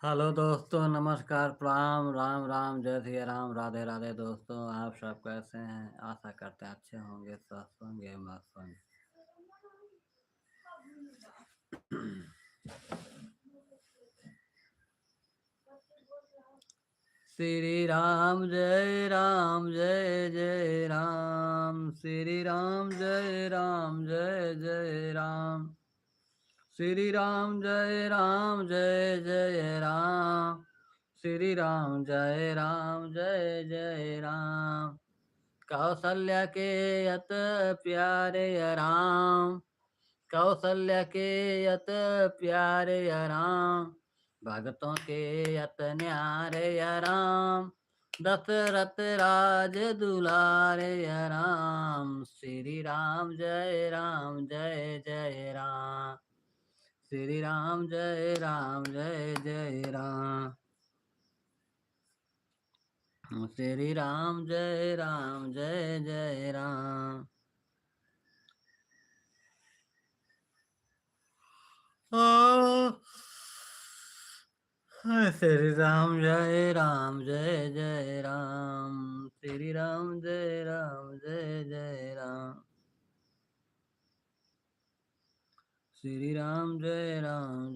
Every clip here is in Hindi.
हेलो दोस्तों, नमस्कार, प्रणाम, राम राम, जय सिया राम, राधे राधे। दोस्तों, आप सब कैसे हैं? आशा करते हैं अच्छे होंगे, स्वस्थ होंगे, मस्त होंगे। श्री राम जय जय राम, श्री राम जय जय राम, श्री राम जय जय राम, श्री राम जय जय राम। कौसल्या के यत प्यारे राम, कौसल्या के यत प्यारे राम, भगतों के यत न्यारे राम, दशरथ राज दुलारे राम। श्री राम जय जय राम, श्री राम जय जय राम, श्री राम जय जय राम। श्री राम जय जय राम, श्री राम जय जय राम, श्री राम जय जय राम, श्री राम जय राम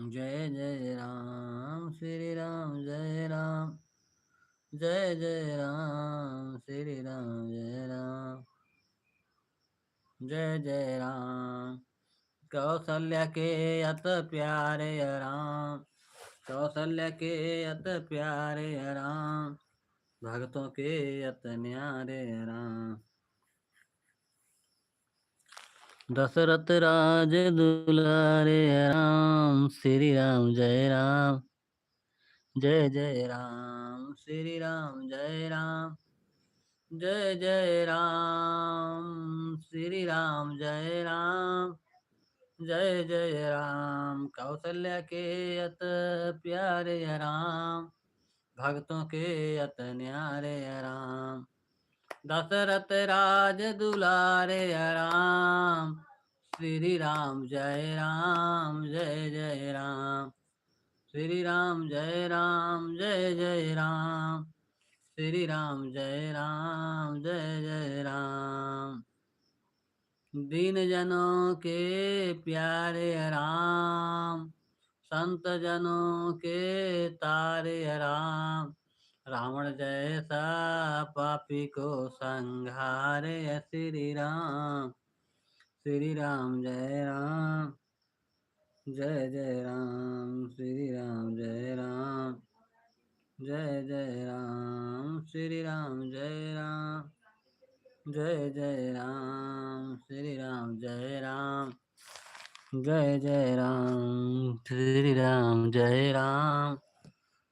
जय राम, श्री राम जय राम जय राम, श्री राम जय जय राम। कौसल्या के अत प्यारे राम, कौसल्या के अत प्यारे राम, भक्तों के अत न्यारे राम। दशरथ राज दुलारे राम, श्री राम जय राम जय राम, श्री राम जय राम जय राम, श्री राम जय राम। कौसल्या के अत प्यारे राम, भक्तों के अत न्यारे राम, दशरथ राज दुलारे राम, श्री राम जय राम, श्री राम जय जय राम, श्री राम जय राम। दीन जनों के प्यारे राम, संत जनों के तारे राम, रावण जैसा पापी को संहारे श्री राम, श्री राम जय जय राम, श्री राम जय जय राम, श्री राम जय जय राम, श्री राम जय जय राम, श्री राम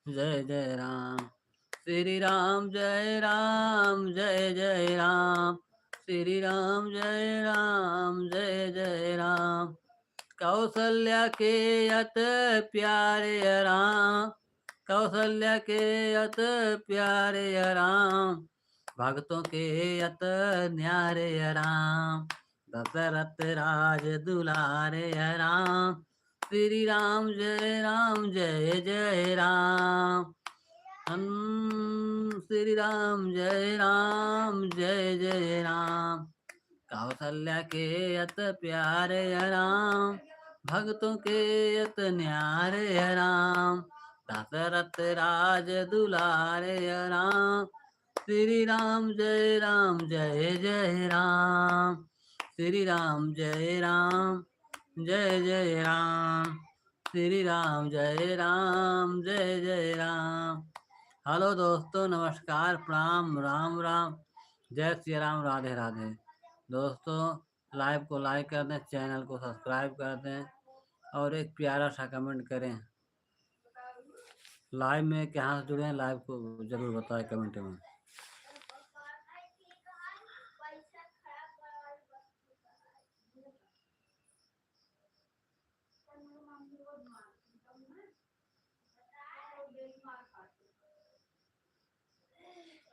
जय जय राम, श्री राम जय जय राम, श्री राम जय जय राम। कौसल्या के अत प्यारे राम, कौसल्या के अत प्यारे राम, भक्तों के अत न्यारे राम, दशरथ राज दुलारे राम, श्री राम जय जय राम, श्री राम जय जय राम। कौसल्या के अत प्यारे राम, भक्तों के अत न्यारे राम, दशरथ राज दुलारे राम, श्री राम जय जय राम, श्री राम जय जय राम, श्री राम जय जय राम। हेलो दोस्तों, नमस्कार, प्रणाम, राम राम, जय श्री राम, राधे राधे। दोस्तों, लाइव को लाइक कर दें, चैनल को सब्सक्राइब कर दें और एक प्यारा सा कमेंट करें। लाइव में कहाँ से जुड़े हैं, लाइव को जरूर बताएं कमेंट में।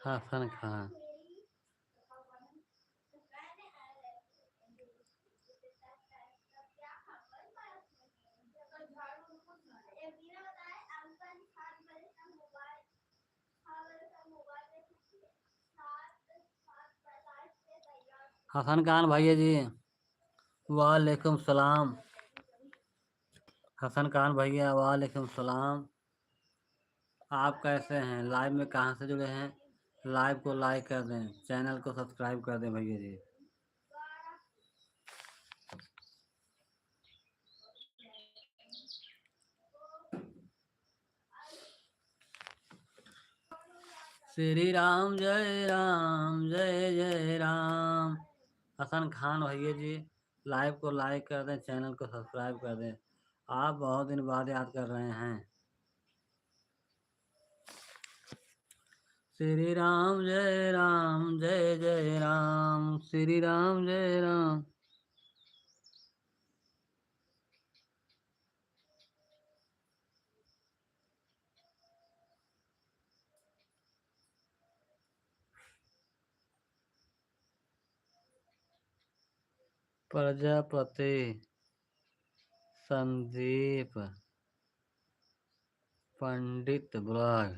हाँ, फन कहाँ हसन खान भैया जी, वालेकुम सलाम। हसन खान भैया, वालेकुम सलाम। आप कैसे हैं? लाइव में कहाँ से जुड़े हैं? लाइव को लाइक कर दें, चैनल को सब्सक्राइब कर दें भैया जी। श्री राम जय राम, जय जय राम। हसन खान भैया जी, लाइव को लाइक कर दें, चैनल को सब्सक्राइब कर दें। आप बहुत दिन बाद याद कर रहे हैं। श्री राम जय राम, जय जय राम। श्री राम जय राम। प्रजापति संदीप पंडित ब्लॉग।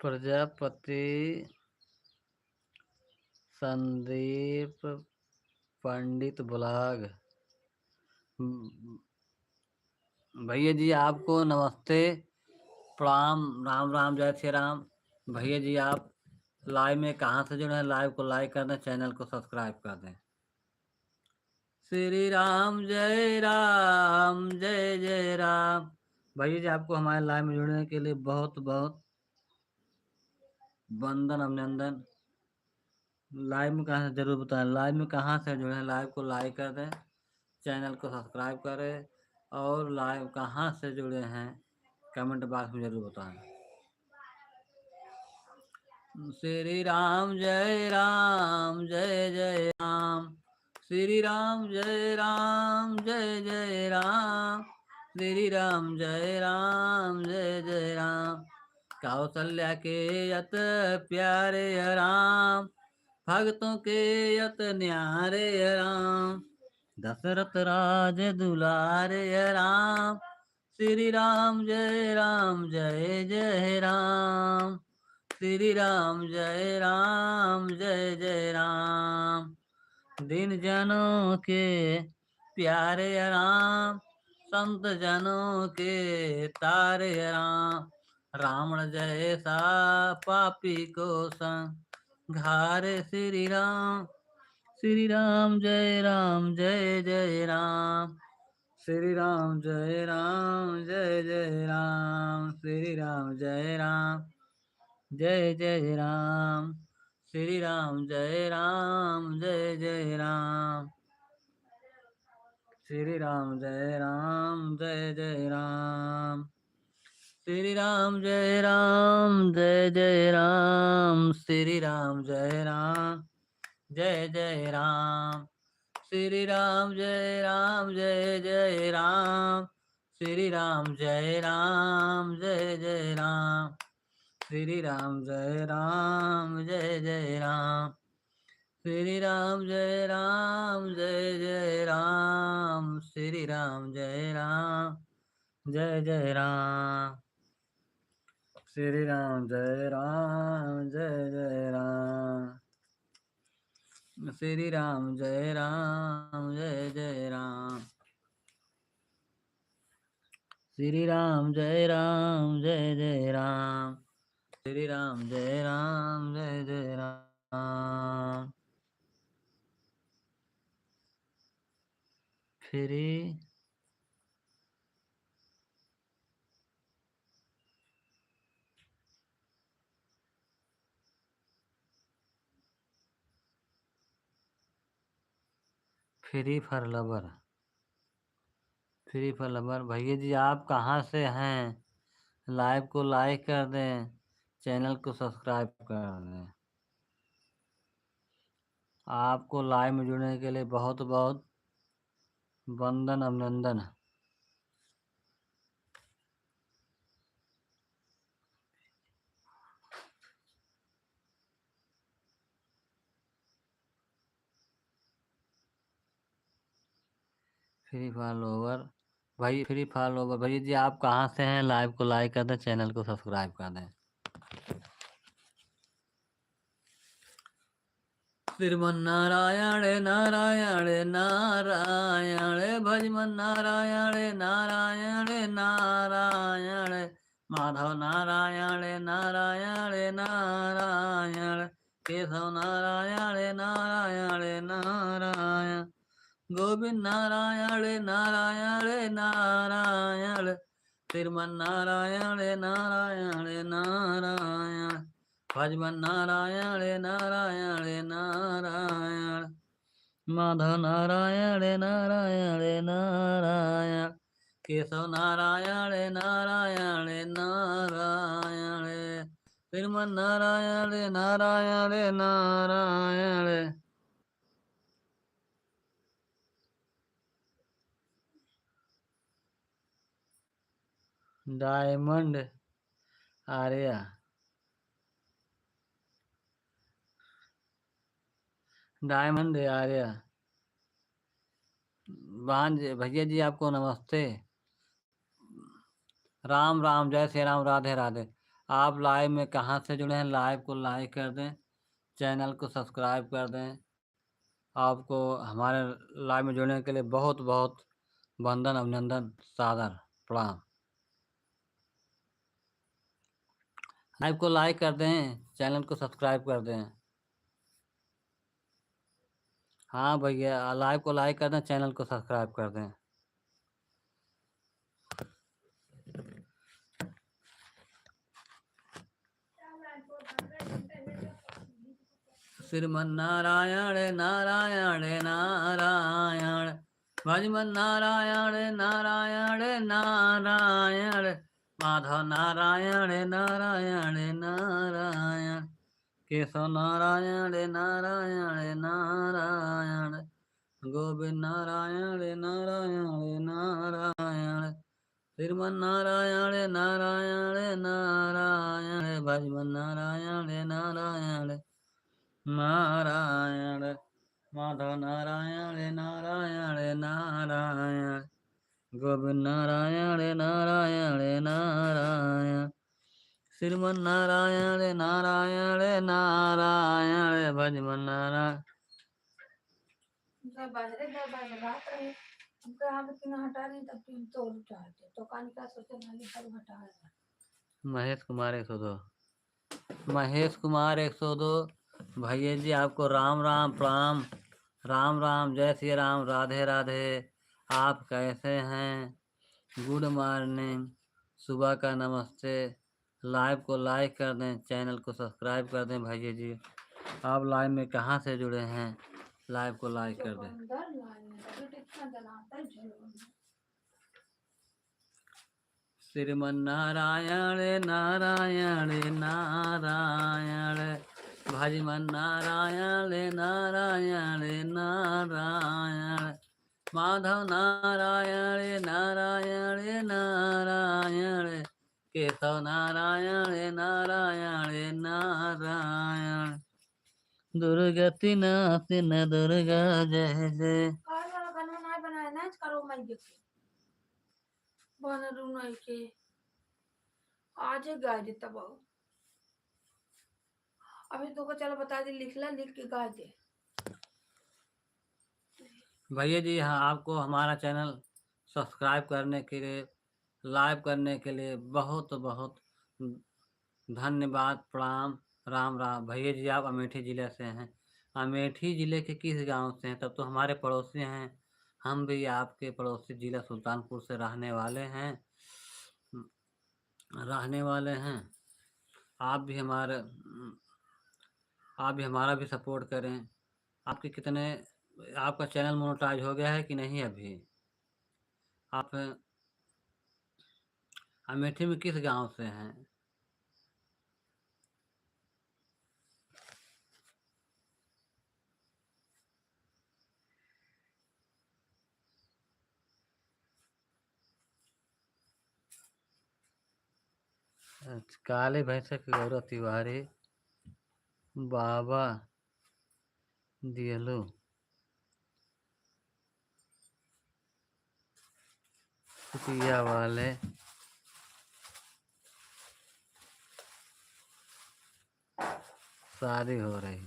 प्रजापति संदीप पंडित ब्लॉग। भैया जी आपको नमस्ते, प्रणाम, राम राम, जय श्री राम। भैया जी आप लाइव में कहाँ से जुड़े हैं? लाइव को लाइक कर दें, चैनल को सब्सक्राइब कर दें। श्री राम जय राम, जय जय राम। भैया जी आपको हमारे लाइव में जुड़ने के लिए बहुत बहुत वंदन, अभिनंदन। लाइव में कहाँ से जरूर बताएं, लाइव में कहाँ से जुड़े हैं? लाइव को लाइक कर दें, चैनल को सब्सक्राइब करें, और लाइव कहाँ से जुड़े हैं कमेंट बॉक्स में जरूर बताएं। श्री राम जय राम, जय जय राम। श्री राम जय राम, जय जय राम। श्री राम जय राम, जय जय राम। कौशल्या के यत प्यारे राम, भक्तों के यत न्यारे राम। दशरथ राज दुलारे राम। श्री राम जय राम, जय जय राम। श्री राम जय राम, जय जय राम। दिन जनों के प्यारे राम, संत जनों के तारे राम। रावण जैसा पापी को संघारे श्री राम। श्री राम जय राम, जय जय राम। श्री राम जय राम, जय जय राम। श्री राम जय राम, जय जय राम। श्री राम जय राम, जय जय राम। श्री राम जय राम, जय जय राम। श्री राम जय राम, जय जय राम। श्री राम जय राम, जय जय राम। श्री राम जय राम, जय जय राम। श्री राम जय राम, जय जय राम। श्री राम जय राम, जय जय राम। श्री राम जय राम, जय जय राम। श्री राम जय राम, जय जय राम। श्री राम जय राम, जय जय राम। श्री राम जय राम, जय जय राम। श्री राम जय राम, जय जय राम। श्री राम जय राम, जय जय Ram. Free free for lover, free for lover. भैया जी आप कहाँ से हैं? लाइव को लाइक कर दें, चैनल को सब्सक्राइब कर दें। आपको लाइव में जुड़ने के लिए बहुत बहुत वंदन, अभिनंदन। फ्री फॉलोवर भाई, फ्री फॉलोवर भैया जी आप कहाँ से हैं? लाइव को लाइक कर दें, चैनल को सब्सक्राइब कर दें। श्रीमन्नारायण नारायण नारायण भजमन नारायण नारायण नारायण माधव नारायण नारायण नारायण केशव नारायण नारायण नारायण गोविंद नारायण नारायण नारायण श्रीमन्नारायण नारायण नारायण भजमन नारायण नारायण नारायण माधव नारायण नारायण नारायण केशव नारायण नारायण नारायण श्रीमन्नारायण नारायण नारायण डायमंड आर्या डायमंड आर्या भांज भैया जी आपको नमस्ते। राम राम, जय श्री राम, राधे राधे। आप लाइव में कहाँ से जुड़े हैं? लाइव को लाइक कर दें, चैनल को सब्सक्राइब कर दें। आपको हमारे लाइव में जुड़ने के लिए बहुत बहुत वंदन, अभिनंदन, सादर प्रणाम। लाइव को लाइक कर दें, चैनल को सब्सक्राइब कर दें। हाँ भैया, लाइव को लाइक कर दें, चैनल को सब्सक्राइब कर दें। श्रीमन्नारायण नारायण नारायण भजमन नारायण नारायण नारायण माधव नारायण नारायण नारायण केशव नारायण नारायण नारायण गोविंद नारायण नारायण नारायण श्रीमन्नारायण नारायण नारायण भजमन नारायण नारायण नारायण माधव नारायण नारायण नारायण गोविंद नारायण नारायण नारायण श्रीमन्नारायण नारायण नारायण भजमन नारायण महेश कुमार 102 महेश कुमार 102 भैया जी आपको राम राम प्रणाम। राम राम, जय श्री राम, राधे राधे। आप कैसे हैं? गुड मॉर्निंग, सुबह का नमस्ते। लाइव को लाइक कर दें, चैनल को सब्सक्राइब कर दें। भैया जी आप लाइव में कहाँ से जुड़े हैं? लाइव को लाइक कर दें। श्रीमन्नारायण नारायण नारायण भजमन नारायण नारायण नारायण माधव नारायण नारायण नारायण केशव नारायण नारायण नारायण दुर्गति नासिन दुर्गा जय जय। आज गा देता बहु अभी तो को चलो बता दे, लिख के गा दे भैया जी। हाँ, आपको हमारा चैनल सब्सक्राइब करने के लिए, लाइव करने के लिए बहुत बहुत धन्यवाद, प्रणाम, राम राम। भैया जी आप अमेठी ज़िले से हैं। अमेठी ज़िले के किस गांव से हैं? तब तो हमारे पड़ोसी हैं। हम भी आपके पड़ोसी ज़िला सुल्तानपुर से रहने वाले हैं। आप भी हमारा भी सपोर्ट करें। आपका चैनल मोनेटाइज हो गया है कि नहीं अभी? आप अमेठी में किस गांव से हैं? काले भैंसा की गौरव तिवारी, बाबा दियलू, सुतिया वाले, शादी हो रही।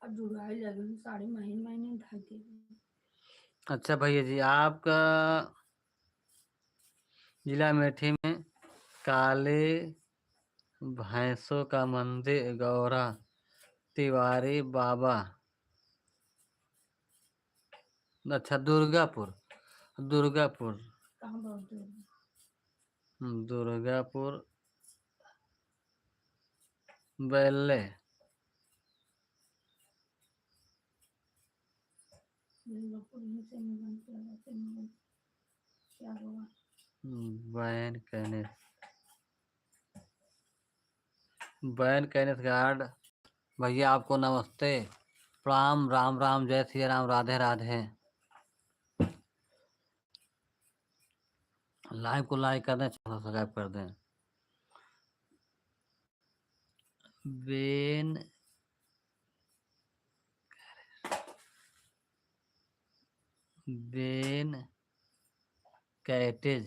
जुड़वाई लगन साड़ी महीने महीने ढाई। अच्छा भैया जी, आपका जिला अमेठी में काले भैंसों का मंदिर गौरा तिवारी बाबा, अच्छा दुर्गापुर, दुर्गापुर, कहाँ बहुत दुर्गापुर बेल्ले, क्या होगा। बैन कैनेस, बैन कैनेस गार्ड। भैया आपको नमस्ते, प्रणाम, राम राम, जय श्री राम, राधे राधे। लाइव को लाइक कर दें, चैनल सब्सक्राइब कर दें। बेन बेन कैटेज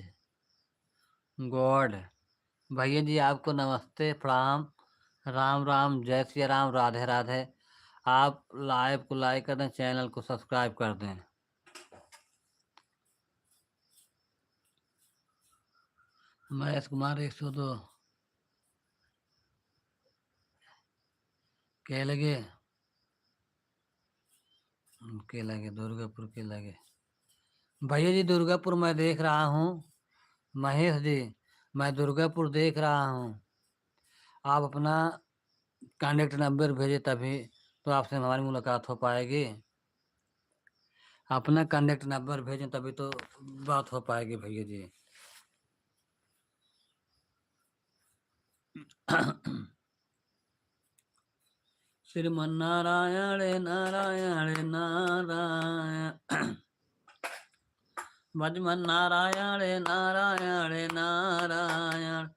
गॉड। भैया जी आपको नमस्ते, प्रणाम, राम राम, जय श्री राम, राधे राधे। आप लाइव को लाइक कर दें, चैनल को सब्सक्राइब कर दें। महेश कुमार 102 के लगे, दुर्गापुर के लगे। भैया जी दुर्गापुर मैं देख रहा हूँ, महेश जी मैं दुर्गापुर देख रहा हूँ। आप अपना कॉन्टेक्ट नंबर भेजे तभी तो आपसे हमारी मुलाकात हो पाएगी। अपना कॉन्टेक्ट नंबर भेजें तभी तो बात हो पाएगी भैया जी। श्रीमन्नारायण नारायण नारायण, भजमन नारायण नारायण नारायण,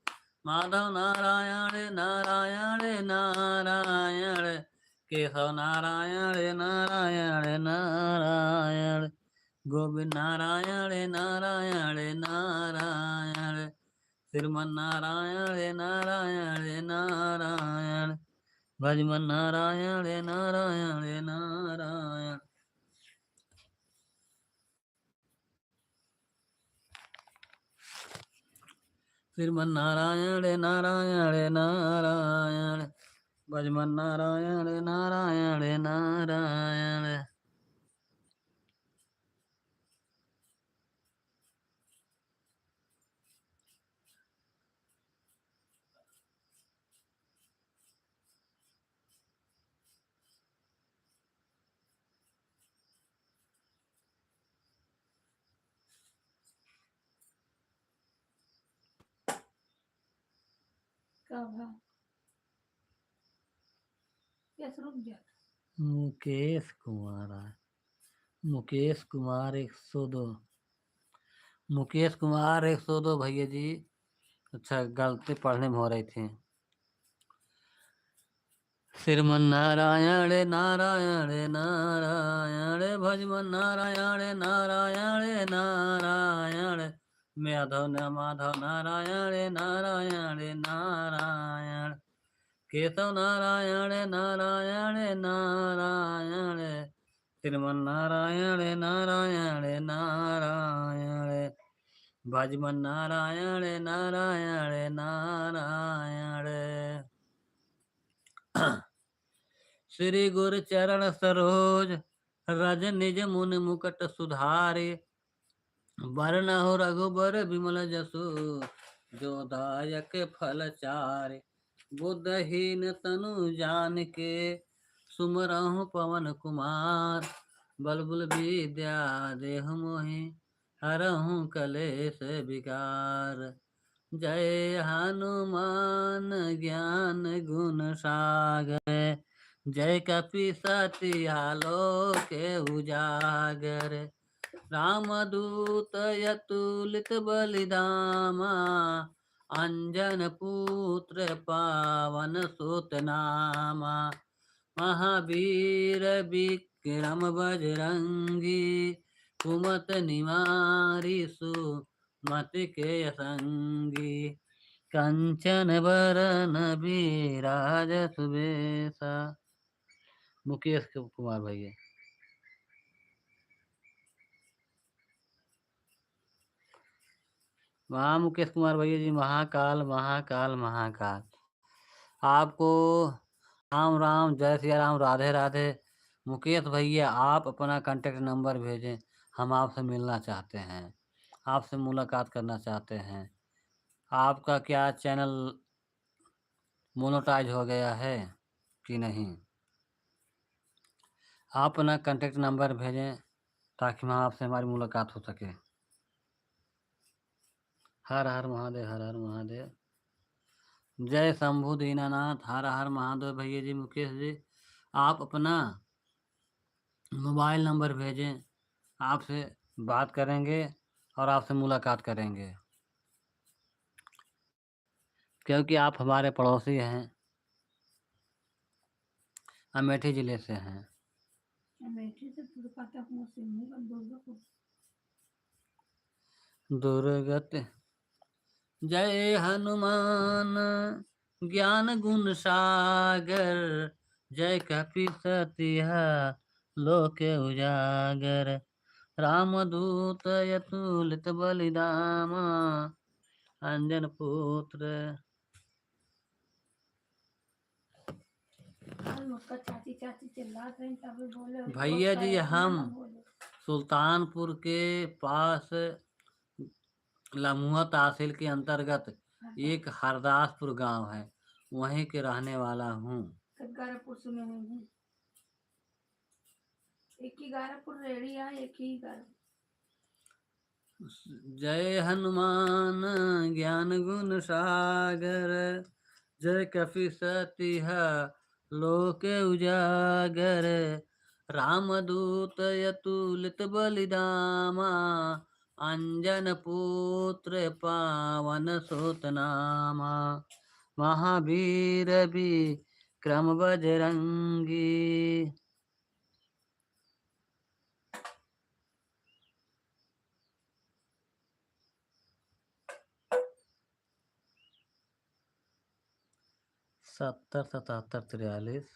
माधव नारायण नारायण नारायण, केशव नारायण नारायण नारायण, गोविंद नारायण नारायण नारायण, श्रीमन्नारायण नारायण नारायण, भजमन नारायण नारायण नारायण। श्रीमन्नारायण नारायण नारायण, भजमन नारायण नारायण नारायण। मुकेश कुमार, मुकेश कुमार 102, मुकेश कुमार 102 भैया जी। अच्छा गलती पढ़ने में हो रही थी। श्रीमन्नारायण नारायण नारायण, भजमन नारायण नारायण नारायण, माधव नारायण नारायण नारायण, केशव नारायण नारायण नारायण, श्रीमन्नारायण नारायण नारायण, भजमन नारायण नारायण नारायण। श्री गुरु चरण सरोज रज निज मुनि मुकुट सुधारे, वरनहु रघुबर विमल जसु जो दायक फल चारे, बुद्धहीन तनु जानिके सुमरहु पवन कुमार, बल बुल विद्या देहु मोहि हरहु कलेश विकार, जय हनुमान ज्ञान गुण सागर, जय कपीसति आलोके उजागर, रामदूत अतुलित बलिधामा, अंजन पुत्र पावन सुत नामा, महावीर विक्रम बजरंगी, कुमत निवारी सुमति के संगी, कंचन बरन विराज सुबेसा, मुकेश कुमार भैया। मुकेश कुमार भैया जी, महाकाल महाकाल महाकाल। आपको राम राम, जय सिया राम, राधे राधे। मुकेश भैया, आप अपना कांटेक्ट नंबर भेजें, हम आपसे मिलना चाहते हैं, आपसे मुलाकात करना चाहते हैं। आपका क्या चैनल मोनेटाइज हो गया है कि नहीं? आप अपना कांटेक्ट नंबर भेजें ताकि वहाँ आपसे हमारी मुलाकात हो सके। हर हर महादेव, हर हर महादेव। जय शंभु दीनानाथ, हर हर महादेव। भैया जी, मुकेश जी, आप अपना मोबाइल नंबर भेजें, आपसे बात करेंगे और आपसे मुलाकात करेंगे, क्योंकि आप हमारे पड़ोसी हैं, अमेठी ज़िले से हैं। अमेठी से पुरकाता हूँ सिमू का दुर्गापुर। दुर्गत जय हनुमान ज्ञान गुण सागर, जय कपीसतिहा लोके उजागर, रामदूत अतुलित बलिधामा, अंजन पुत्र। उसका चाची चाची चिल्ला रहे हैं, तभी बोले भैया जी, हम बोले। सुल्तानपुर के पास लम्हुआ तहसील के अंतर्गत एक हरदासपुर गांव है, वहीं के रहने वाला हूँ। गारापुर से मैं हूँ। एक ही गारापुर रेडी है, एक ही गारा। जय हनुमान ज्ञान गुण सागर, जय कपीसतिहा लोके उजागर, रामदूत अतुलित बलिधामा, अंजन पुत्र पावन सुत नामा, महावीर विक्रम बजरंगी। सत्तर 77 43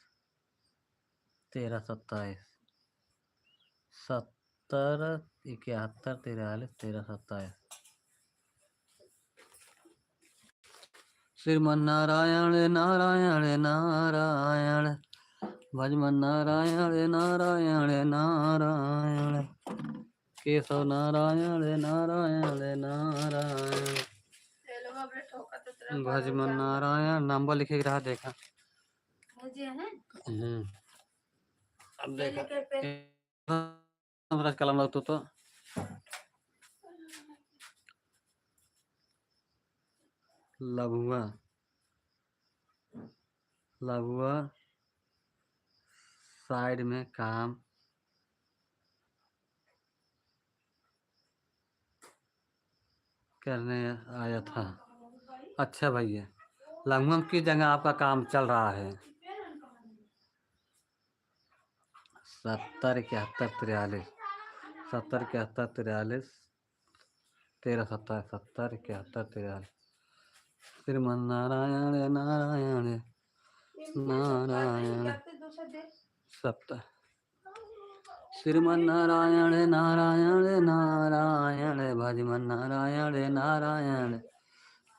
13 27, 70 71 43 13 27। श्रीमन्नारायण नारायण नारायण, भजमन नारायण नारायण नारायण, केशव नारायण नारायण नारायण, भजमन नारायण। नंबर लिखे रहा, देखा। अब देखा कलम लगतो तो लघुआ लघुआ साइड में काम करने आया था। अच्छा भैया, लघुआ की जगह आपका काम चल रहा है? 70 71 43, 70 71 43 13 27, 70 71 43। श्रीमन्नारायण नारायण नारायण, 70। श्रीमन्नारायण नारायण नारायण, भजमन नारायण नारायण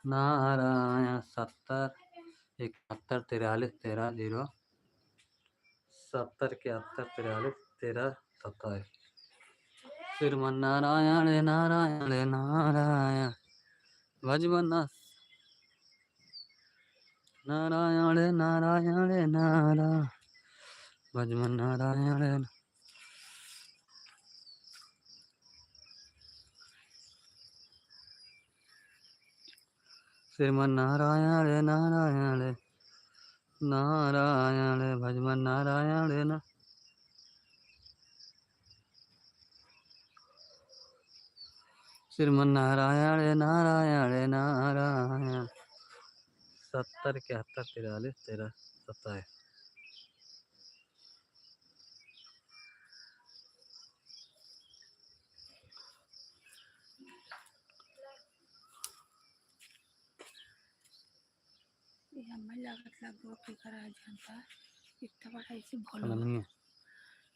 नारायण, 70 71 43 13 0, 70 71 43 13 27। श्रीमन्नारायण नारायण नारायण, भजमन नारायण नारायण नारायण, भजमन नारायण। श्रीमन्नारायण नारायण नारायण, भजमन नारायण। श्रीमन्नारायण नारायण नारायण, 70 71 43 13 27। हमें लागत लगभग के करा जानता इतना बड़ा ऐसे खाना भोलवा नहीं है।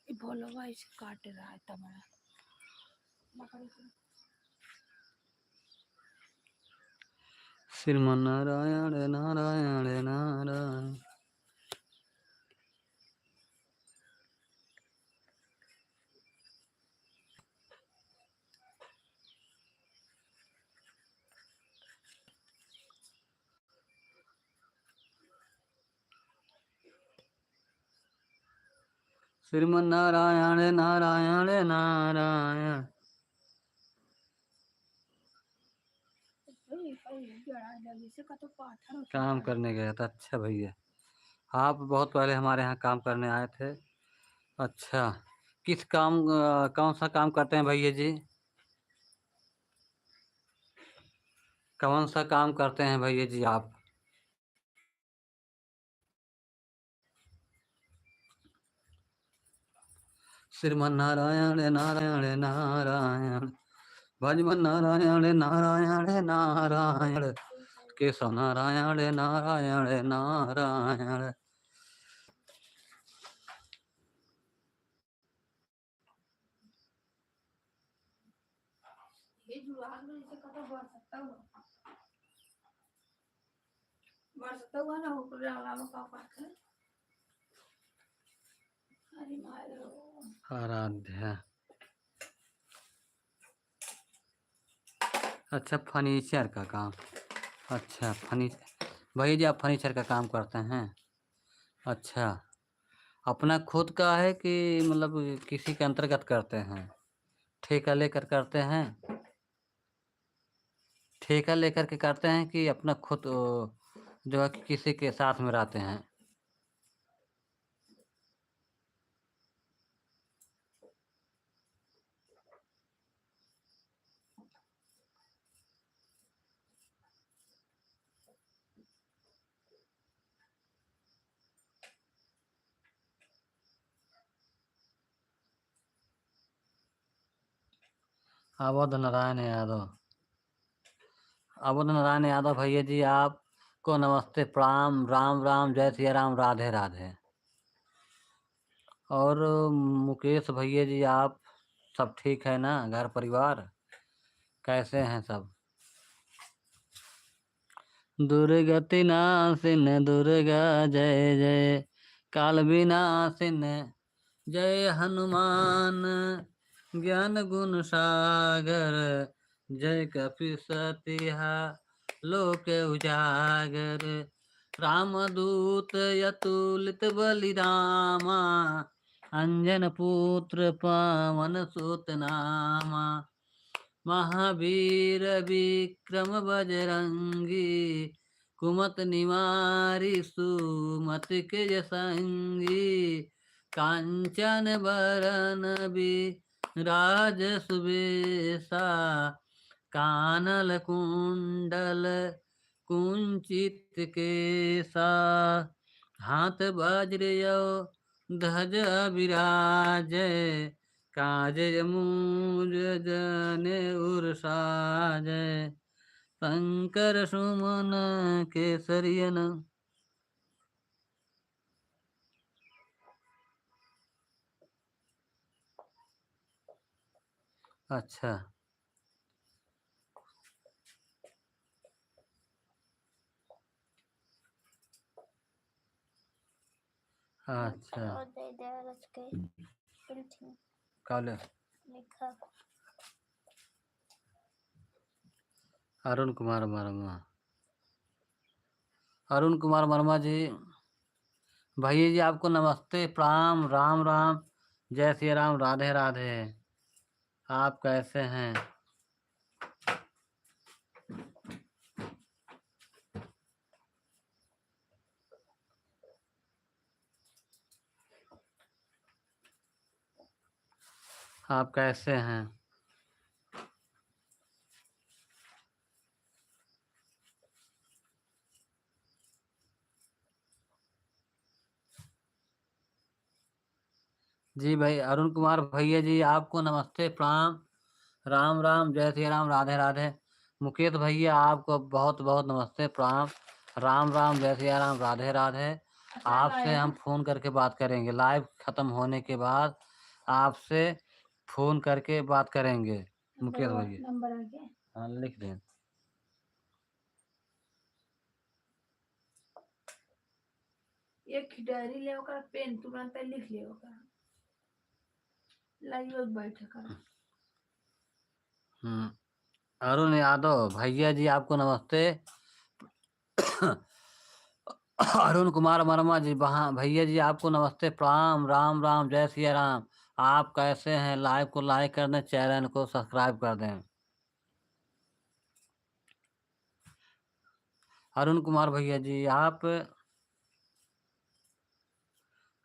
ये भोलवा ऐसे काट रहा है इतना बड़ा पकड़ के। श्रीमन नारायण नारायण नारायण। श्रीमन नारायण नारायण नारायण। जड़ा जल्दी से का तो पाथर होता काम है। करने गया था। अच्छा भैया, आप बहुत पहले हमारे यहाँ काम करने आए थे। अच्छा, किस काम कौन सा काम करते हैं भैया जी? कौन सा काम करते हैं भैया जी आप? श्रीमन नारायण नारायण नारायण। भजमन नारायण नारायण नारायण। केशव नारायण नारायण नारायण। ये जुआन में इसे का तो बढ़ सकता हुआ ना ऊपर अलावा का पाथर। अरे मारो आराध्या। अच्छा, फर्नीचर का काम। अच्छा, फर्नीचर भैया जी, आप फर्नीचर का काम करते हैं? अच्छा, अपना खुद का है कि मतलब किसी के अंतर्गत करते हैं? ठेका लेकर करते हैं? ठेका लेकर के करते हैं कि अपना खुद जो है कि किसी के साथ में रहते हैं? अवध नारायण यादव। अवध नारायण यादव भैया जी, आपको नमस्ते, प्रणाम, राम राम, जय सिया राम, राधे राधे। और मुकेश भैया जी, आप सब ठीक है ना? घर परिवार कैसे हैं सब? दुर्गति नाशिन दुर्गा जय जय। काल विनाशिन जय हनुमान। ज्ञान गुण सागर जय कपीसतिहा। लोक उजागर रामदूत यतुलित बलिरामा। अंजन पुत्र पवन सुत नामा। महावीर विक्रम बजरंगी। कुमत निवारी सुमति के संगी। कांचन बरन विराज सुबेसा। कानल कुंडल कुंचित केसा। हाथ वज्र ध्वज विराज। काज मूज जने उरसाज। शंकर सुमन केसरियन। अच्छा अच्छा, काले अरुण कुमार वर्मा। अरुण कुमार वर्मा जी, भैया जी आपको नमस्ते, प्रणाम, राम राम, जय श्री राम, राधे राधे। आप कैसे हैं? आप कैसे हैं? जी भाई, अरुण कुमार भैया जी आपको नमस्ते, प्रणाम, राम राम, जय श्री राम, राधे राधे। मुकेश भैया आपको बहुत बहुत नमस्ते, प्रणाम, राम राम, जय श्री राम, राधे राधे। आपसे हम फ़ोन करके बात करेंगे। लाइव ख़त्म होने के बाद आपसे फ़ोन करके बात करेंगे। मुकेश भैया नंबर आ गया। हाँ, लिख दें। एक डायरी ले ओकर पेन तुरंत लिख ले ओकर लाइयो बैठे कर। अरुण यादव भैया जी आपको नमस्ते। अरुण कुमार वर्मा जी वहाँ भैया जी आपको नमस्ते, प्रणाम, राम राम, जय सिया राम। आप कैसे हैं? लाइव को लाइक कर दें, चैनल को सब्सक्राइब कर दें। अरुण कुमार भैया जी आप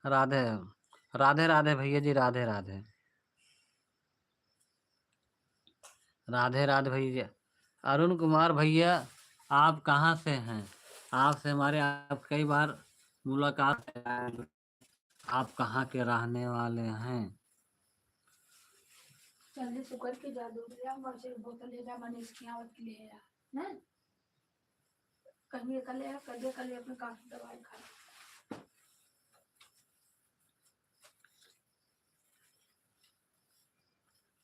राधे राधे राधे भैया जी, राधे राधे राधे राधे भैया। अरुण कुमार भैया आप कहाँ से हैं? आपसे हमारे आप कई बार मुलाकात है। आप कहाँ के रहने वाले हैं? जल्दी शुक्र के जादू ले मर से बोतल ले जा मनीष की आवत के लिए है ना कहीं कल अपने काफी दवाई खा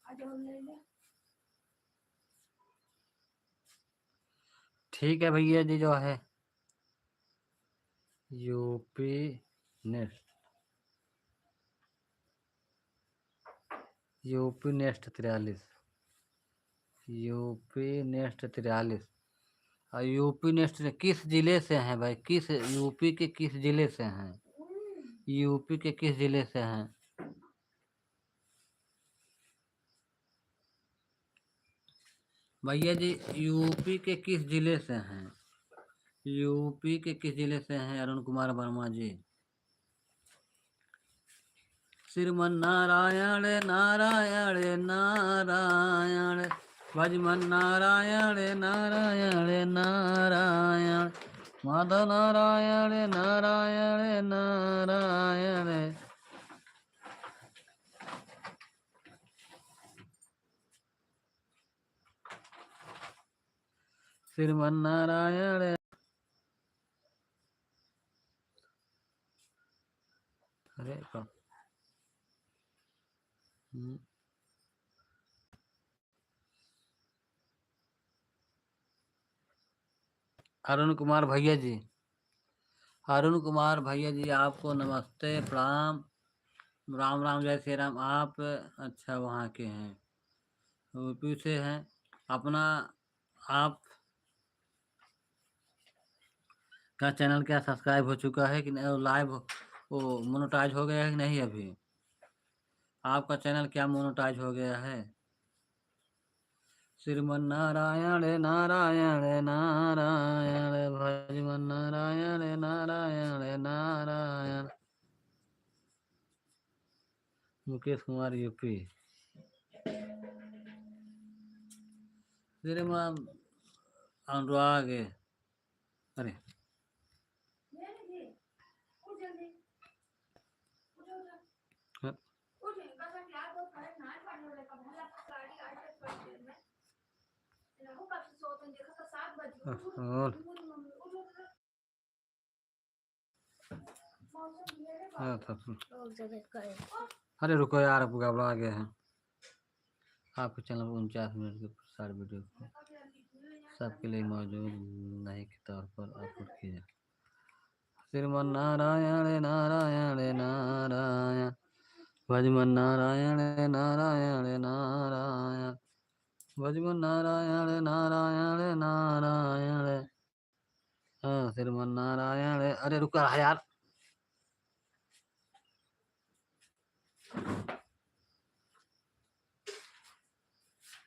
आज और ले ले। ठीक है भैया जी, जो है UP next UP next 43 UP next 43 और यूपी नेक्स्ट किस जिले से हैं भाई? किस यूपी के किस जिले से हैं? यूपी के किस जिले से हैं? भैया जी यूपी के किस जिले से हैं? यूपी के किस जिले से हैं अरुण कुमार वर्मा जी? श्रीमन नारायण नारायण नारायण, भजमन नारायण नारायण नारायण, माधव नारायण नारायण नारायण। श्रीमन नारायण। अरे अरुण कुमार भैया जी, अरुण कुमार भैया जी आपको नमस्ते, प्रणाम, राम राम, जय श्री राम। आप अच्छा वहाँ के हैं, यूपी से हैं। अपना आप का चैनल क्या सब्सक्राइब हो चुका है कि नहीं? लाइव वो मोनेटाइज हो गया है कि नहीं? अभी आपका चैनल क्या मोनेटाइज हो गया है? श्रीमन नारायण नारायण नारायण, भजमन नारायण नारायण नारायण। मुकेश कुमार यूपी। श्रीमान अनुराग, अरे हाँ, और अरे रुको यार, अब घबरा गए हैं। आपके चैनल पर 49 मिनट के प्रसार वीडियो को सबके लिए मौजूद नहीं के तौर पर अपलोड किया जाए। श्रीमन नारायण नारायण नारायण, भजमन नारायण नारायण नारायण, भजमन नारायण नारायण नारायण। हाँ श्रीमन नारायण। अरे रुका यार,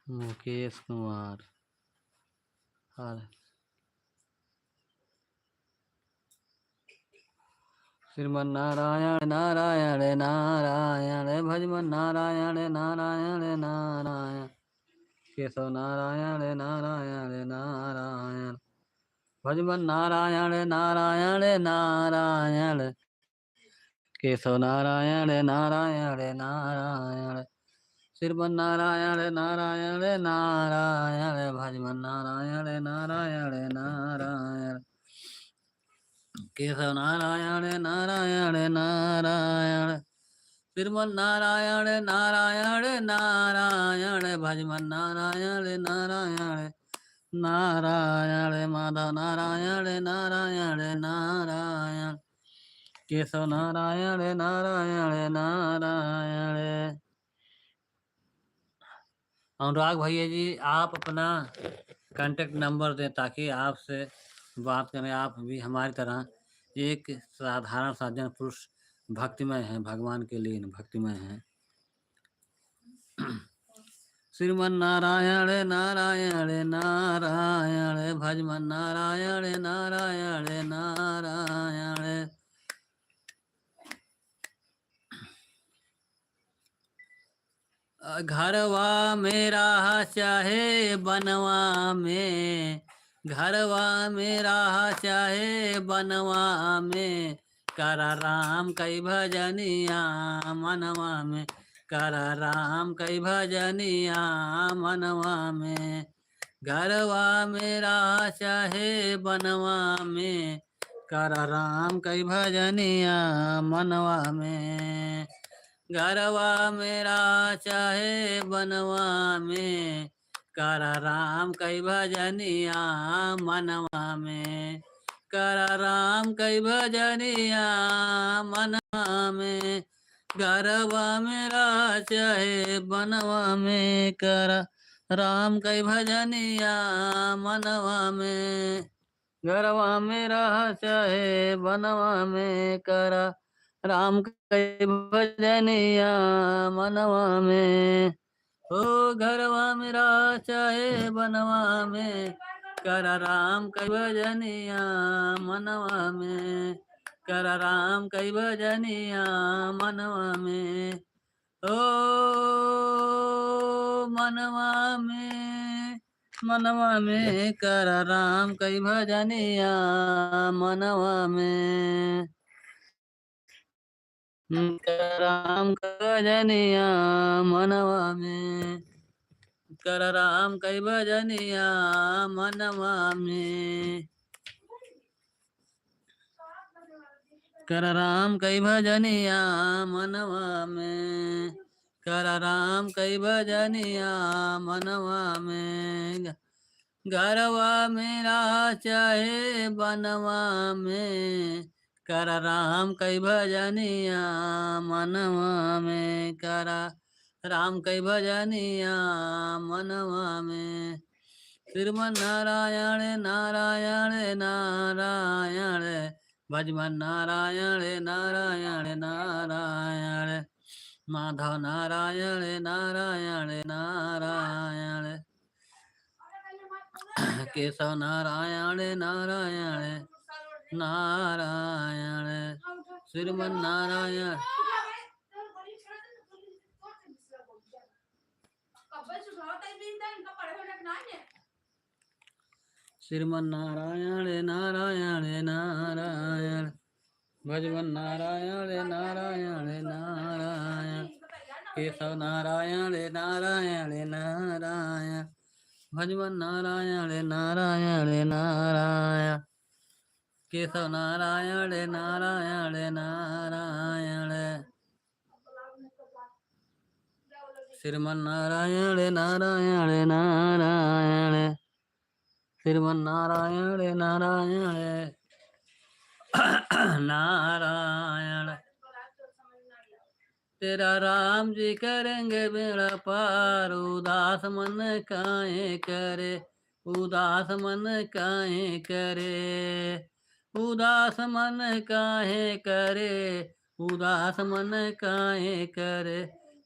मुकेश कुमार। अरे श्रीमन नारायण नारायण नारायण, भजमन नारायण नारायण नारायण, केशव नारायण नारायण नारायण, भजमन नारायण नारायण नारायण, केशव नारायण नारायण नारायण, श्रीमन नारायण नारायण नारायण, भजमन नारायण नारायण नारायण। केशव नारायण नारायण नारायण श्रीमन नारायण नारायण नारायण भजमन नारायण नारायण नारायण माधव नारायण नारायण नारायण केशव नारायण नारायण नारायण। अनुराग भैया जी आप अपना कांटेक्ट नंबर दें ताकि आपसे बात करें। आप भी हमारी तरह एक साधारण सज्जन पुरुष भक्तिमय हैं, भगवान के लिए भक्तिमय हैं। श्रीमन नारायण नारायण नारायण भजमन नारायण नारायण नारायण। घरवा मेरा चाहे बनवा में, घरवा मेरा चाहे बनवा में, कर राम कई भजनिया मनवा में, कर राम कई भजनिया मनवा में। घरवा मेरा चाहे बनवा में, कर राम कई भजनिया मनवा में। घरवा मेरा चाहे बनवा में, कर राम कई भजनिया मनवा में, कर राम कई भजनिया मनवा में। घरवा मेरा चाहे बनवा में, कर राम कई भजनिया मनवा में। घरवा मेरा चाहे बनवा में, कर राम कई भजनिया मनवा में। ओ घरवा मेरा चाहे बनवा में, कर राम कई भजनिया मनवा में, कर राम कई भजनिया मनवा में। ओ मनवा में, मनवा में, कर राम कई भजनिया मनवा में। कर राम भजनिया मनवा में, कर राम कई भजनिया मनवा में, कर राम कई भजनिया मनवा में, कर राम कई भजनिया मनवा में। घरवा मेरा चाहे बनवा में, कर राम कई भजनिया मनवा में, कर राम कई भजनिया मनवा में। श्रीमन नारायण नारायण नारायण भजमन नारायण नारायण नारायण माधव नारायण नारायण नारायण केशव नारायण नारायण नारायण श्रीमन नारायण श्रीमन नारायण नारायण नारायण भजमन नारायण नारायण नारायण केशव नारायण नारायण नारायण भजमन नारायण नारायण नारायण केशव नारायण नारायण नारायण श्रीमन नारायण नारायण नारायण श्रीमन नारायण नारायण नारायण। तेरा राम जी करेंगे बेड़ा पार, उदास मन काहे करे, उदास मन काहे करे, उदास मन काहे करे, उदास मन काहे करे।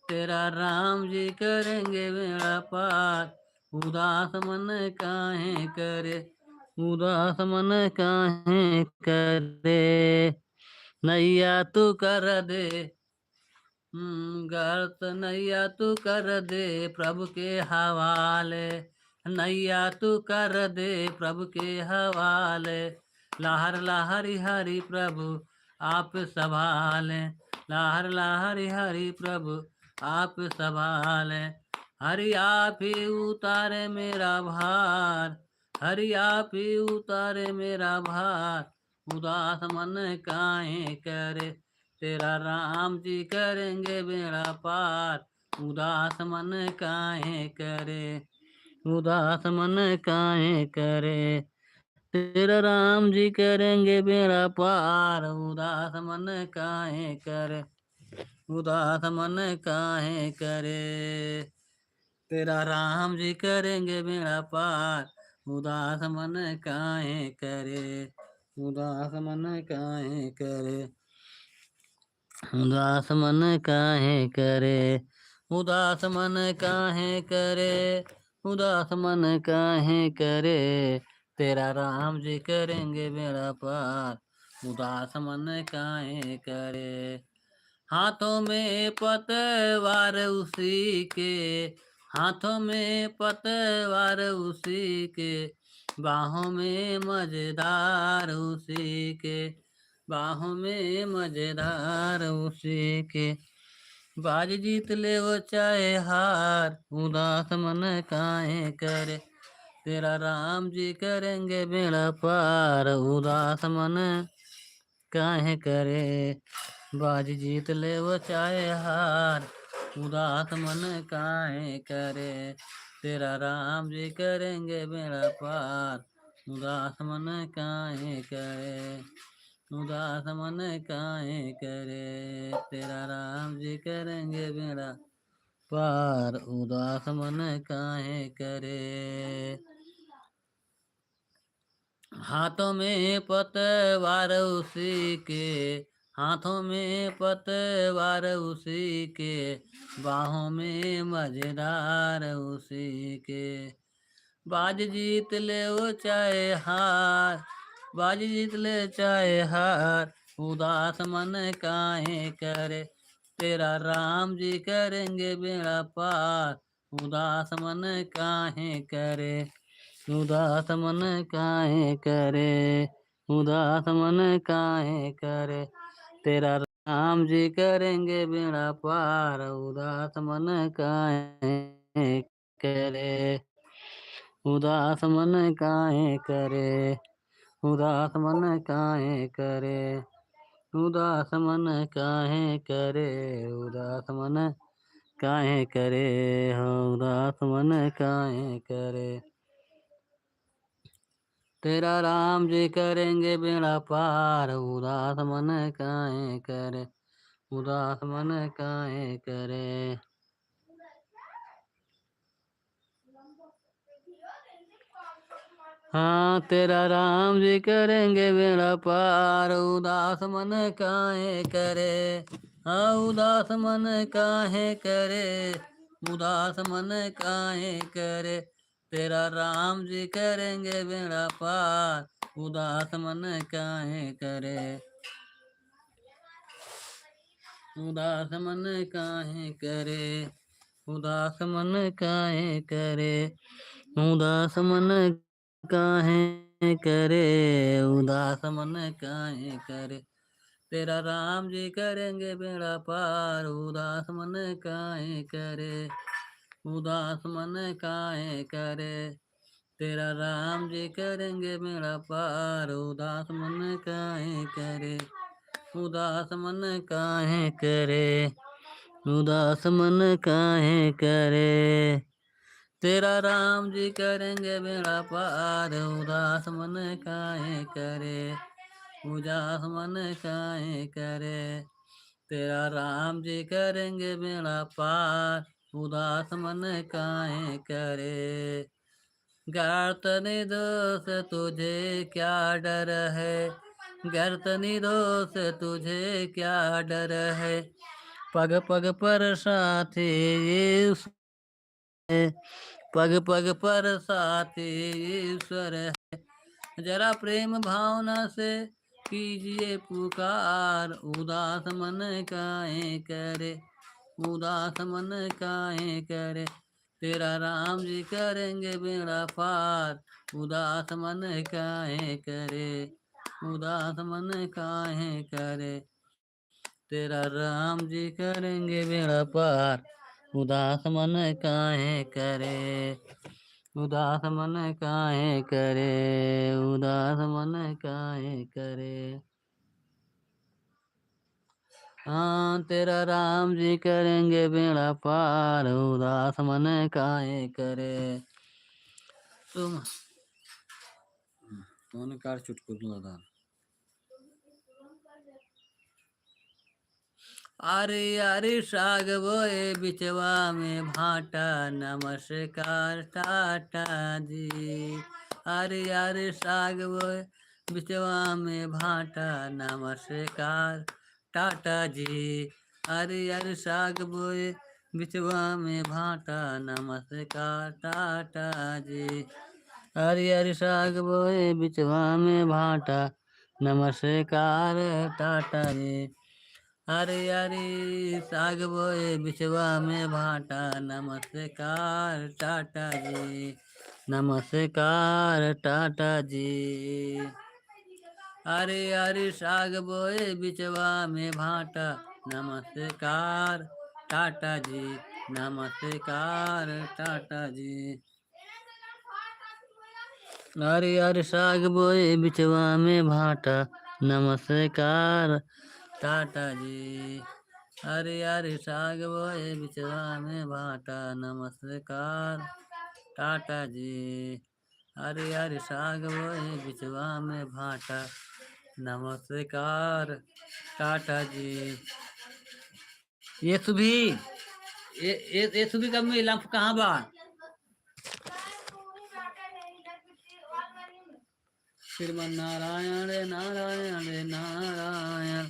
तेरा राम जी करेंगे बेड़ा पार, उदास मन काहे करे, उदास मन काहे करे। नैया तू कर दे गर्त, नैया तू कर दे प्रभु के हवाले, नैया तू कर दे प्रभु के हवाले। लहर लहरी हरि प्रभु आप संभाले, लहर लहरी हरि प्रभु आप संभाले। हरि आप ही उतारे मेरा भार, हरि आप ही उतारे मेरा भार, उदास मन काहे करे, तेरा राम जी करेंगे बेड़ा पार। उदास मन काहे करे, उदास मन काहे करे, तेरा राम जी करेंगे बेड़ा पार। उदास मन काहे करे, उदास मन काहे करे, तेरा राम जी करेंगे बेड़ा पार। उदास मन काहे करे, उदास मन काहे करे, उदास मन काहे करे, उदास मन काहे करे, उदास मन काहे करे, तेरा राम जी करेंगे बेड़ा पार। उदास मन काहे करे, हाथों में पतवार उसी के, हाथों में पतवार उसी के, बाहों में मजेदार उसी के, बाहों में मजेदार उसी के, बाज जीत ले वो चाहे हार। उदास मन काहे करे, तेरा राम जी करेंगे बेड़ा पार। उदास मन काहे करे, बाज जीत ले वो चाहे हार। उदास मन काहे करे, तेरा राम जी करेंगे बेड़ा पार। उदास मन काहे करे, उदास मन काहे करे, तेरा राम जी करेंगे बेड़ा पार। उदास मन काहे करे, हाथों में पतवार उसी के, हाथों में पतवार उसी के, बाहों में मजेदार उसी के, बाज जीत ले वो चाहे हार, बाज जीत ले चाहे हार। उदास मन काहे करे, तेरा राम जी करेंगे बेड़ा पार। उदास मन काहे करे, उदास मन काहे करे, उदास मन काहे करे, तेरा राम जी करेंगे बेड़ा पार। उदास मन काहे करे, उदास मन काहे करे, उदास मन काहे करे, उदास मन काहे करे, उदास मन काहे करे, उदास मन काहे करे, तेरा राम जी करेंगे बेड़ा पार। उदास मन काहे करे, उदास मन काहे करे, हाँ तेरा राम जी करेंगे बेड़ा पार। उदास मन काहे करे, हाँ उदास मन काहे करे, उदास मन काहे करे, तेरा राम जी करेंगे बेड़ा पार। उदास मन काहे करे, उदास मन काहे करे, उदास मन काहे करे, उदास मन काहे करे, उदास मन काहे करे, तेरा राम जी करेंगे बेड़ा पार। उदास मन काहे करे, उदास मन काहे करे, तेरा राम जी करेंगे बेड़ा पार। उदास मन काहे करे, उदास मन काहे करे, उदास मन काहे करे, तेरा राम जी करेंगे बेड़ा पार। उदास मन काहे करे, उदास मन काहे करे, तेरा राम जी करेंगे बेड़ा पार। उदास मन काहे करे, गर्त निर्दोष तुझे क्या डर है, गर्त निर्दोष तुझे क्या डर है, पग पग पर साथी यीशु है, पग पग पर साथी ईश्वर है, जरा प्रेम भावना से कीजिए पुकार। उदास मन काहे करे, उदास मन काहे करे, तेरा राम जी करेंगे बेड़ा पार। उदास मन काहे करे, उदास मन काहे करे, तेरा राम जी करेंगे बेड़ा पार। उदास मन काहे करे, उदास मन काहे करे, उदास मन काहे करे। हाँ तेरा राम जी करेंगे बेड़ा पार, उदास मन काहे करे। तुम कौन कार चुटकुला था। अरे अरे साग बोए बिचवा में भाटा, नमस्कार टाटा जी। अरे अरे साग बोए बिचवा में भाटा, नमस्कार टाटा जी। अरे अरे साग बोए बिचवा में भाटा, नमस्कार टाटा जी। अरे अरे साग बोए बिचवा में भाटा, नमस्कार टाटा जी। हरे हरे साग बोए बिचवा में भाटा, नमस्कार टाटा जी, नमस्कार टाटा जी। हरे हरे साग बोए बिचवा में भाटा, नमस्कार टाटा जी, नमस्कार टाटा जी। हरे हरे साग बोए बिचवा में भाटा, नमस्कार टाटा जी। हरे हरे साग बोए बिचवा में भाटा, नमस्कार टाटा जी। हरे हरे साग बोए बिचवा में भाटा, नमस्कार टाटा जी। ये सुभी ये सुभी का में लंफ कहाँ बा। श्रीमन नारायण नारायण नारायण,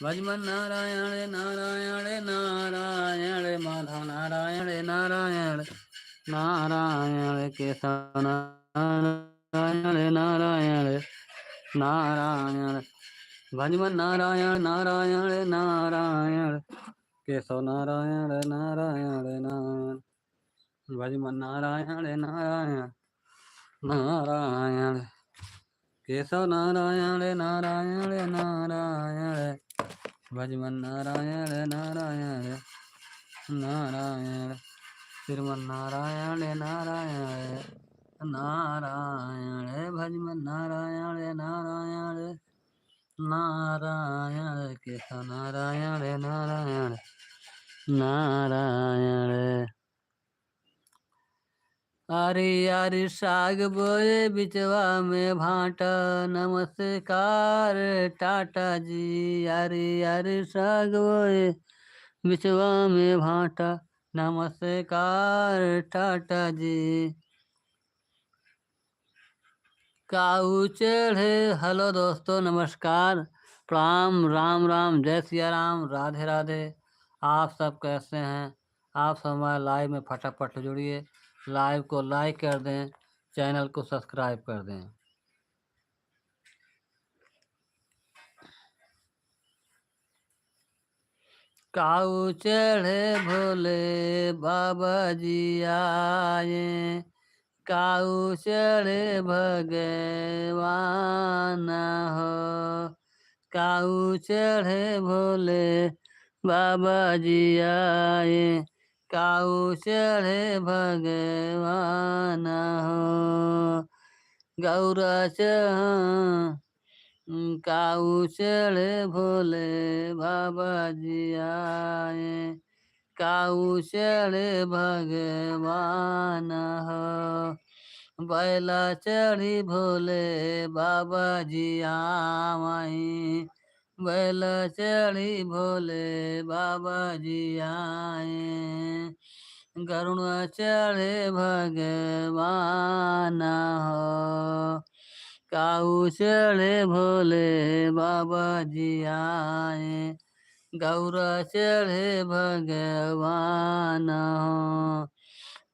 भजमन नारायण नारायण नारायण, माधव नारायण नारायण नारायण, केशव नारायण नारायण नारायण, भजमन नारायण नारायण नारायण, केशव नारायण नारायण नारायण, भजमन नारायण नारायण नारायण, केशव नारायण नारायण नारायण, भजमन नारायण नारायण नारायण, श्रीमन नारायण नारायण नारायण, भजमन नारायण नारायण नारायण, केशव नारायण नारायण नारायण। अरे अरे साग बोए बिचवा में भाटा, नमस्कार टाटा जी। अरे अरे साग बोए बिचवा में भाटा, नमस्कार टाटा जी। काऊ चढ़े। हेलो दोस्तों, नमस्कार, प्रणाम, राम राम, जय सिया राम, राधे राधे। आप सब कैसे हैं? आप सब हमारे लाइव में फटाफट जुड़िए, लाइव को लाइक कर दें, चैनल को सब्सक्राइब कर दें। काऊ चढ़े भोले बाबा जी आए, काऊ चढ़े भगवान हो, काऊ चढ़े भोले बाबा जी आए, काऊ चढ़े भगवान हो, गौरा काऊ चढ़े भोले बाबा जी आए, काऊ चढ़े भगवान हो, बैला चढ़ी भोले बाबा जी आए, बैला चढ़ी भोले बाबा जी आए, गरुण चढ़े भगवान हो, काऊ चढ़े भोले बाबा जी आए, गौरा चढ़े भगवान हो,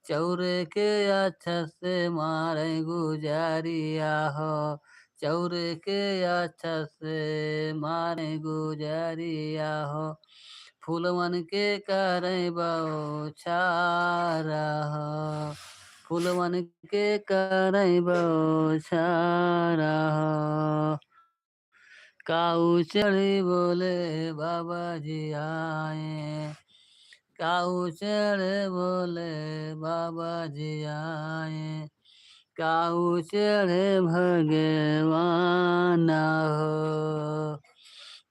चौरे के अच्छा से मारे गुजारिया हो, चौरे के अच्छा से मारे गुजारिया हो, फूलवन के करे बौछारा हो, फूलवन के करे बौछारा हो, काऊ चढ़ी बोले बाबा जी आए, काऊ चढ़े भोले बाबा जी आए, काऊ चढ़े भगवान हो।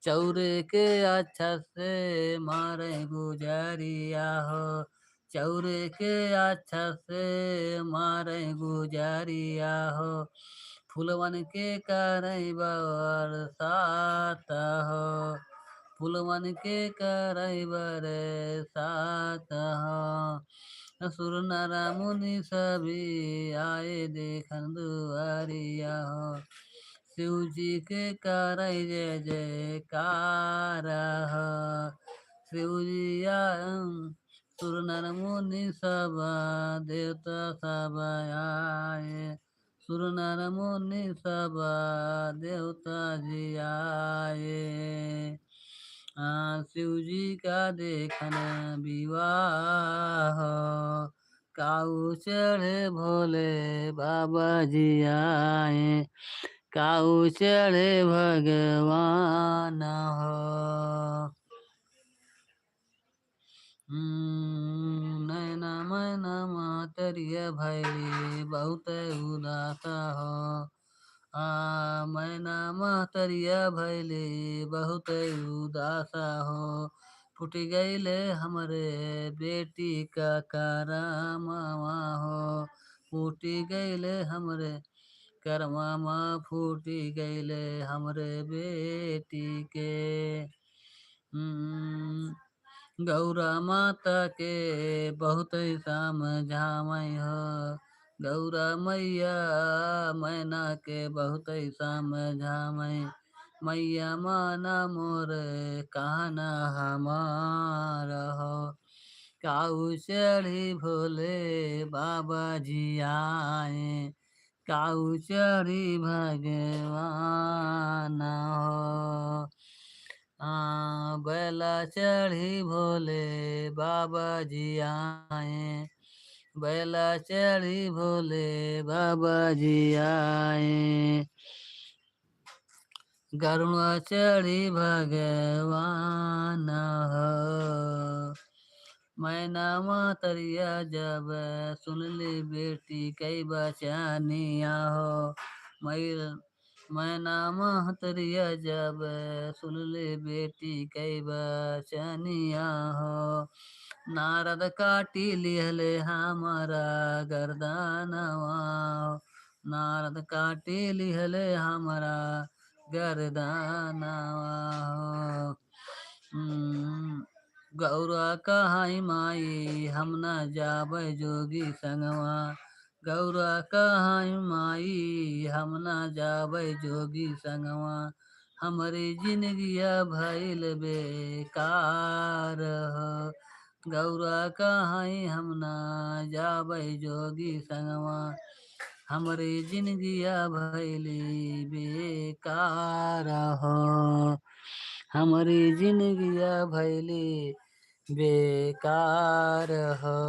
चौरे के अच्छा से मारे गुजरिया हो, चौरे के अच्छा से मारे गुजरिया हो। फूलवन के करई बरसात हो, फूलवन के करई बरसात हो। सुर नर मुनि सभी आए देखन दुआरिया हो, शिव जी के करई जय जयकार हो। शिव जी सुर नर मुनि सब देवता सब आए, सुर नर मुनि सब देवता जी आए। शिव जी का देखन विवाह, काऊ चढ़े भोले बाबा जी आए, काऊ चढ़े भगवान हो। नैना मैना मातरिया भैली बहुत उदास हो, मैना महतरिया भैली बहुत उदास हो। फूट गईले हमरे बेटी का करमवा हो, फूट गईले हमरे करमवा, फूट गईले हमरे बेटी के। गौरा माता के बहुत समझावई हो, गौरा मैया मैना के बहुत समझावई। मैया माना मोर कहना हमार हो, काऊ चढ़ी भोले बाबा जी आए, काऊ चढ़ी भगवान हो। बैला चढ़ी भोले बाबा जी आए, बैला चढ़ी भोले बाबा जी आए। गरुआ चढ़ी भगवान हो, मैना मातरिया जब सुन ली बेटी कई बचानिया हो। मैना महतरिया जब सुन ली बेटी कई बचनिया हो। नारद काटी लिहले हमारा गर्दनवा, नारद काटी लिहले हमारा गर्दनवा हो। गौरा कहाई माई हम न जाबै जोगी संगवा, गौरा कहाई माई हम न जाबै जोगी संगवा। हमारी जिंदगिया भइल बेकार हो, गौरा कहाई हम न जाबै जोगी संगवा। हमारी जिंदगिया भइली बेकार हो, हमारी जिंदगिया भइली बेकार हो।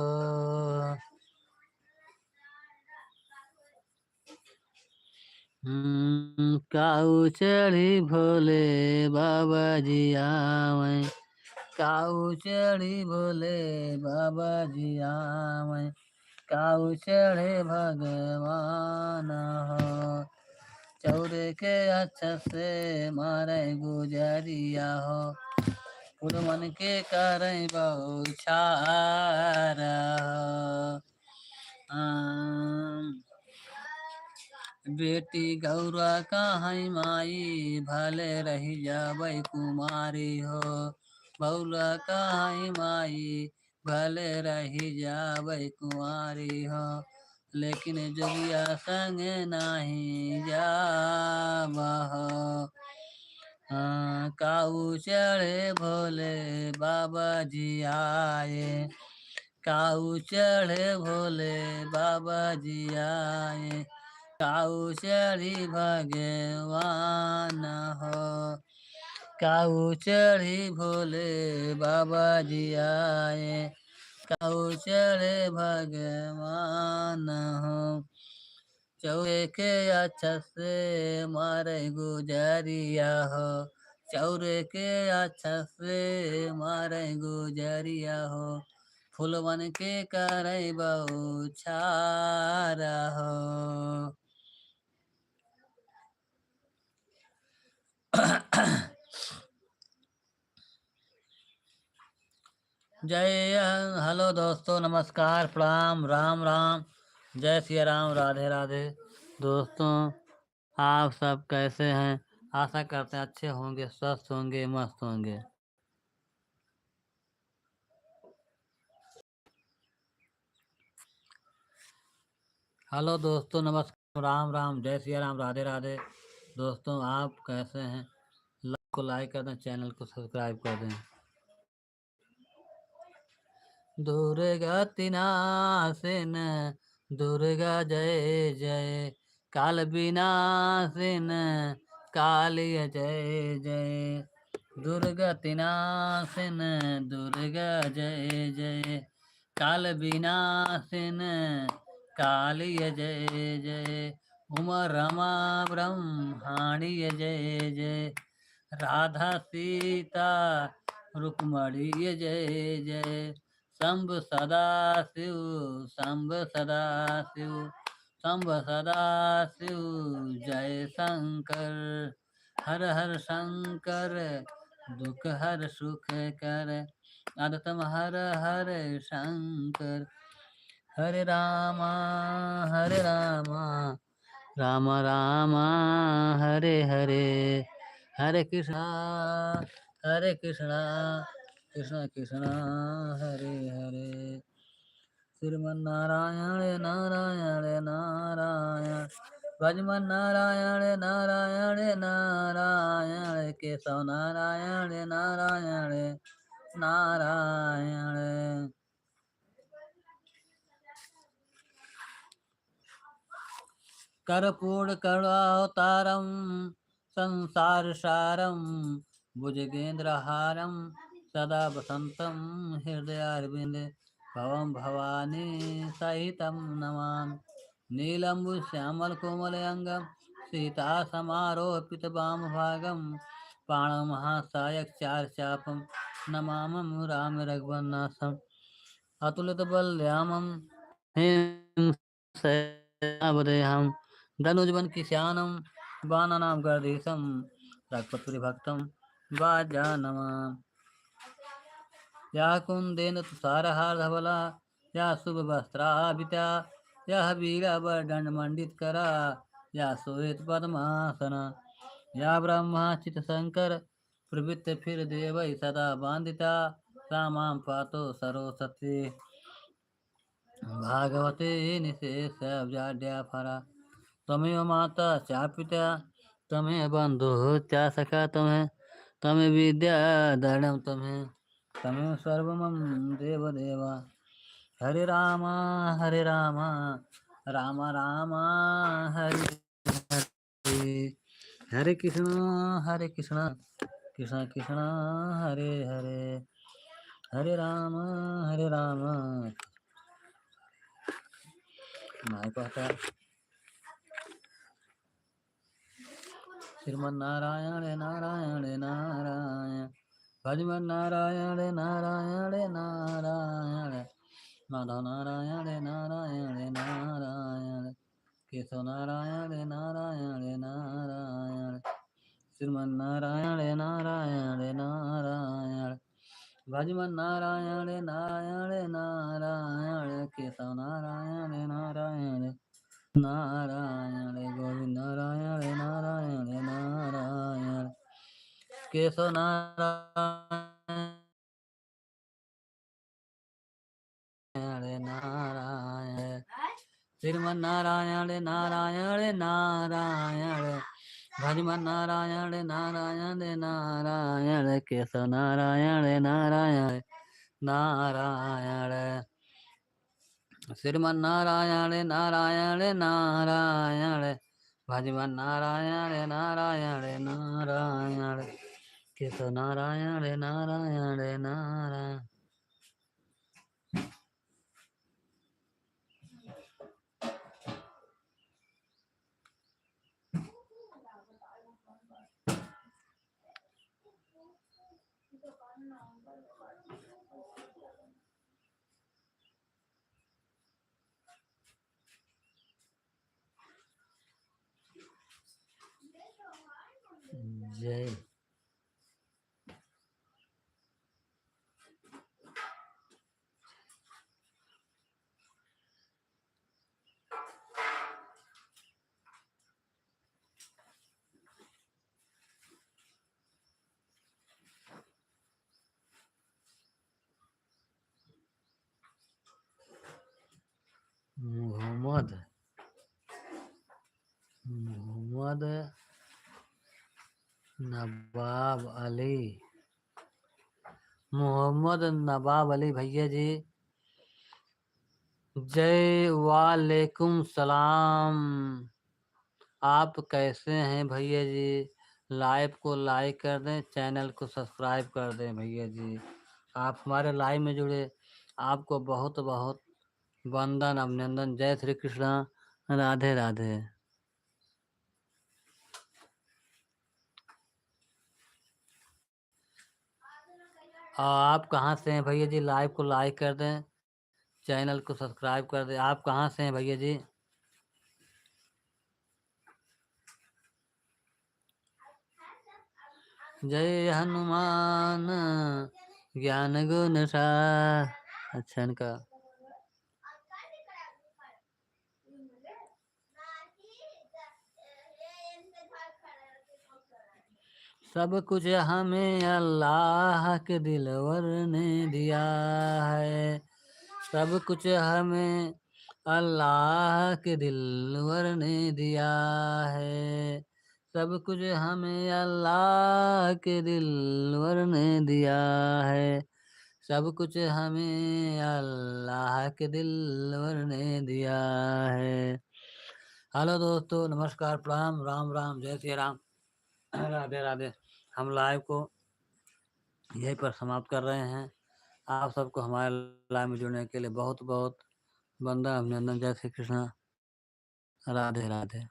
काऊ चढ़ी भोले बाबा जी आवे, काऊ चढ़ी भोले बाबा जी आवे, काऊ चढ़े भगवान हो। चौरे के अच्छा से मारे गुजरिया हो, फूलवन के करे बहुछार हो। बेटी गौरा कहाई माई भले रही जाबै कुमारी हो, बौला कहाई माई भले रही जाबै कुमारी हो। लेकिन जोगिया संगे नाही जाब हो, काऊ चढ़े भोले बाबा जी आए, काऊ चढ़े भोले बाबा जी आए, काऊ चढ़ी भगवान हो। काऊ चढ़ी भोले बाबा जी आए, काऊ चढ़े भगवान हो। चौरे के अच्छा से मारे गुजरिया हो, चौरे के अच्छा से मारे गुजरिया हो। फूल बन के करे बउछार हो। जय हेलो दोस्तों, नमस्कार, प्रणाम, राम राम, जय सिया राम, राधे राधे। दोस्तों, आप सब कैसे हैं? आशा करते हैं अच्छे होंगे, स्वस्थ होंगे, मस्त होंगे। हेलो दोस्तों, नमस्कार, राम राम, जय सिया राम, राधे राधे। दोस्तों, आप कैसे हैं? को लाइक कर दें, चैनल को सब्सक्राइब कर दें। दुर्गा तिनासिन, दुर्गा जय जय, काल विनाशिन, कालिय जय जय। दुर्गा तिनासिन, दुर्गा जय जय, काल विनाशिन, कालिय जय जय। उमा रमा ब्रह्माणीय जय जय, राधा सीता रुक्मणी जय जय। शंभ सदा शिव, शंभ सदा शिव, शंभ सदा शिव, जय शंकर। हर हर शंकर, दुख हर सुख कर, आदतम हर हर शंकर। हरे रामा राम राम हरे हरे, हरे कृष्णा कृष्णा कृष्णा हरे हरे। श्रीमन्नारायण नारायण नारायण, भजमन नारायण नारायण नारायण, केशव नारायण नारायण नारायण। कर्पूर करुणावतारम संसार सारम, भुजगेंद्रहारम सदा वसंतम हृदयारविंदे, भवम भवानी सहितं नमामि। नीलंबु श्यामल कोमलंगम, सीता समारोपित वामभागम, प्राणमहासायक चार चापम, नमामि राम रघुवरनाथम। अतुलित बलयामम हिंसयावदेहम, धनुजवन किशानम बाणानां गणेशम, रघुपति भक्तम वाजानमामि। या कुंदेन तुषारहार धवला, या शुभ वस्त्राभिता, या वीरवर्धन मंडित करा, या श्वेत पद्मासना, या ब्रह्मा चित शंकर प्रवृत्त फिर देवै सदा बांधिता, सा मां पातो सरस्वती भागवते निशेषव्याढ्याफला। त्वमेव माता च पिता, त्वमेव बन्धुः च सखा, त्वमेव विद्याधरणं, त्वमेव सर्वं मम देवदेव। हरे राम राम राम हरे हरे, हरे कृष्ण कृष्ण कृष्ण हरे हरे, हरे राम हमारे पास श्रीमन्नारायण नारायण नारायण, भजमन नारायण नारायण नारायण, माधव नारायण नारायण नारायण, केशव नारायण नारायण नारायण, श्रीमन्नारायण नारायण नारायण, भजमन नारायण नारायण नारायण, केशव नारायण नारायण नारायण, गोविंद नारायण नारायण नारायण, केशव नारायण नारायण, श्रीमन्नारायण नारायण नारायण, भजमन नारायण नारायण नारायण, केशव नारायण नारायण नारायण, श्रीमन्नारायण नारायण नारायण, भजमन नारायण नारायण नारायण, केशव नारायण नारायण नारायण। जय मोहम्मद मोहम्मद नवाब अली मोहम्मद नवाब अली भैया जी जय वालेकुम सलाम। आप कैसे हैं भैया जी? लाइव को लाइक कर दें, चैनल को सब्सक्राइब कर दें भैया जी। आप हमारे लाइव में जुड़े, आपको बहुत बहुत वंदन अभिनंदन। जय श्री कृष्णा, राधे राधे। आप कहाँ से हैं भैया जी? लाइव को लाइक कर दें, चैनल को सब्सक्राइब कर दें। आप कहाँ से हैं भैया जी? जय हनुमान ज्ञान गुण सागर। अच्छा इनका सब कुछ हमें अल्लाह के दिलवर ने दिया है। सब कुछ हमें अल्लाह के दिलवर ने दिया है। सब कुछ हमें अल्लाह के दिलवर ने दिया है। सब कुछ हमें अल्लाह के दिलवर ने दिया है। हेलो दोस्तों, नमस्कार, प्रणाम, राम राम, जय श्री राम, राधे राधे। हम लाइव को यहीं पर समाप्त कर रहे हैं। आप सबको हमारे लाइव में जुड़ने के लिए बहुत बहुत वंदन अभिनंदन। जय श्री कृष्ण, राधे राधे।